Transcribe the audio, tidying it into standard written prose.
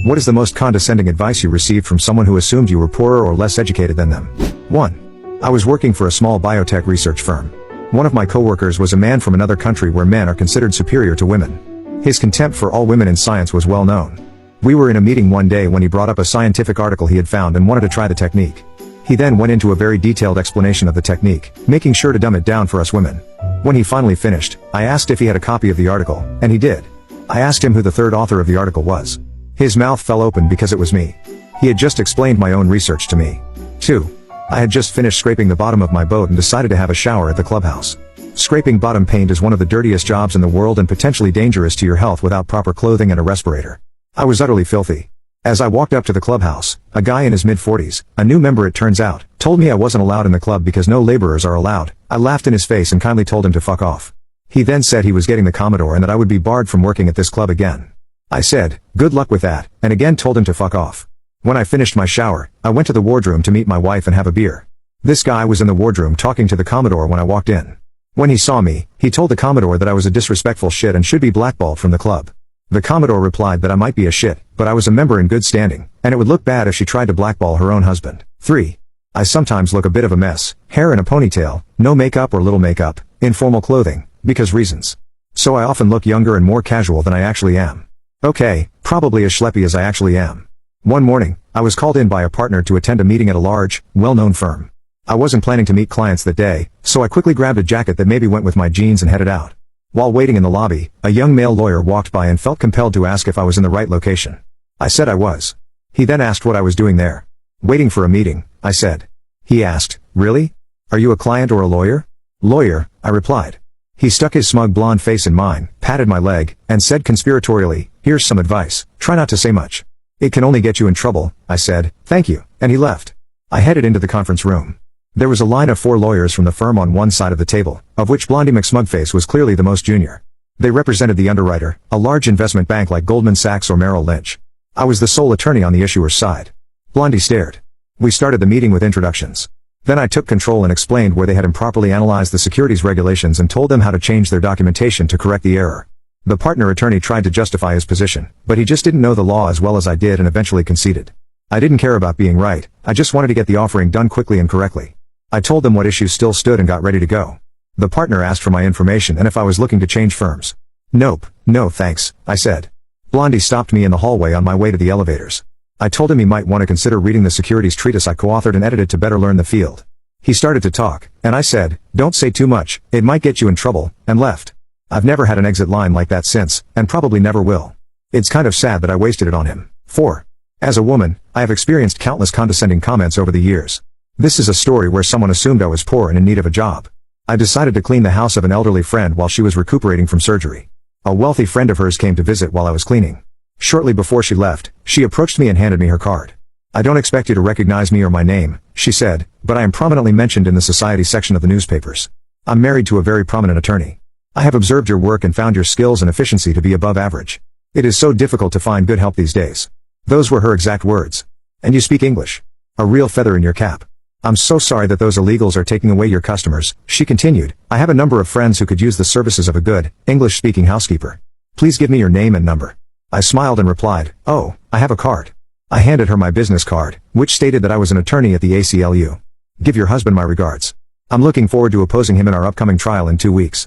What is the most condescending advice you received from someone who assumed you were poorer or less educated than them? 1. I was working for a small biotech research firm. One of my coworkers was a man from another country where men are considered superior to women. His contempt for all women in science was well known. We were in a meeting one day when he brought up a scientific article he had found and wanted to try the technique. He then went into a very detailed explanation of the technique, making sure to dumb it down for us women. When he finally finished, I asked if he had a copy of the article, and he did. I asked him who the third author of the article was. His mouth fell open because it was me. He had just explained my own research to me. 2. I had just finished scraping the bottom of my boat and decided to have a shower at the clubhouse. Scraping bottom paint is one of the dirtiest jobs in the world and potentially dangerous to your health without proper clothing and a respirator. I was utterly filthy. As I walked up to the clubhouse, a guy in his mid-40s, a new member it turns out, told me I wasn't allowed in the club because no laborers are allowed. I laughed in his face and kindly told him to fuck off. He then said he was getting the Commodore and that I would be barred from working at this club again. I said, good luck with that, and again told him to fuck off. When I finished my shower, I went to the wardroom to meet my wife and have a beer. This guy was in the wardroom talking to the Commodore when I walked in. When he saw me, he told the Commodore that I was a disrespectful shit and should be blackballed from the club. The Commodore replied that I might be a shit, but I was a member in good standing, and it would look bad if she tried to blackball her own husband. 3. I sometimes look a bit of a mess, hair in a ponytail, no makeup or little makeup, informal clothing, because reasons. So I often look younger and more casual than I actually am. Okay, probably as schleppy as I actually am. One morning, I was called in by a partner to attend a meeting at a large, well-known firm. I wasn't planning to meet clients that day, so I quickly grabbed a jacket that maybe went with my jeans and headed out. While waiting in the lobby, a young male lawyer walked by and felt compelled to ask if I was in the right location. I said I was. He then asked what I was doing there. Waiting for a meeting, I said. He asked, really? Are you a client or a lawyer? Lawyer, I replied. He stuck his smug blonde face in mine, patted my leg, and said conspiratorially, here's some advice, try not to say much. It can only get you in trouble, I said, thank you, and he left. I headed into the conference room. There was a line of 4 lawyers from the firm on one side of the table, of which Blondie McSmugface was clearly the most junior. They represented the underwriter, a large investment bank like Goldman Sachs or Merrill Lynch. I was the sole attorney on the issuer's side. Blondie stared. We started the meeting with introductions. Then I took control and explained where they had improperly analyzed the securities regulations and told them how to change their documentation to correct the error. The partner attorney tried to justify his position, but he just didn't know the law as well as I did and eventually conceded. I didn't care about being right, I just wanted to get the offering done quickly and correctly. I told them what issues still stood and got ready to go. The partner asked for my information and if I was looking to change firms. Nope, no thanks, I said. Blondie stopped me in the hallway on my way to the elevators. I told him he might want to consider reading the securities treatise I co-authored and edited to better learn the field. He started to talk, and I said, don't say too much, it might get you in trouble, and left. I've never had an exit line like that since, and probably never will. It's kind of sad that I wasted it on him. 4. As a woman, I have experienced countless condescending comments over the years. This is a story where someone assumed I was poor and in need of a job. I decided to clean the house of an elderly friend while she was recuperating from surgery. A wealthy friend of hers came to visit while I was cleaning. Shortly before she left, she approached me and handed me her card. I don't expect you to recognize me or my name, she said, but I am prominently mentioned in the society section of the newspapers. I'm married to a very prominent attorney. I have observed your work and found your skills and efficiency to be above average. It is so difficult to find good help these days. Those were her exact words. And you speak English. A real feather in your cap. I'm so sorry that those illegals are taking away your customers, she continued. I have a number of friends who could use the services of a good, English-speaking housekeeper. Please give me your name and number. I smiled and replied, oh, I have a card. I handed her my business card, which stated that I was an attorney at the ACLU. Give your husband my regards. I'm looking forward to opposing him in our upcoming trial in 2 weeks.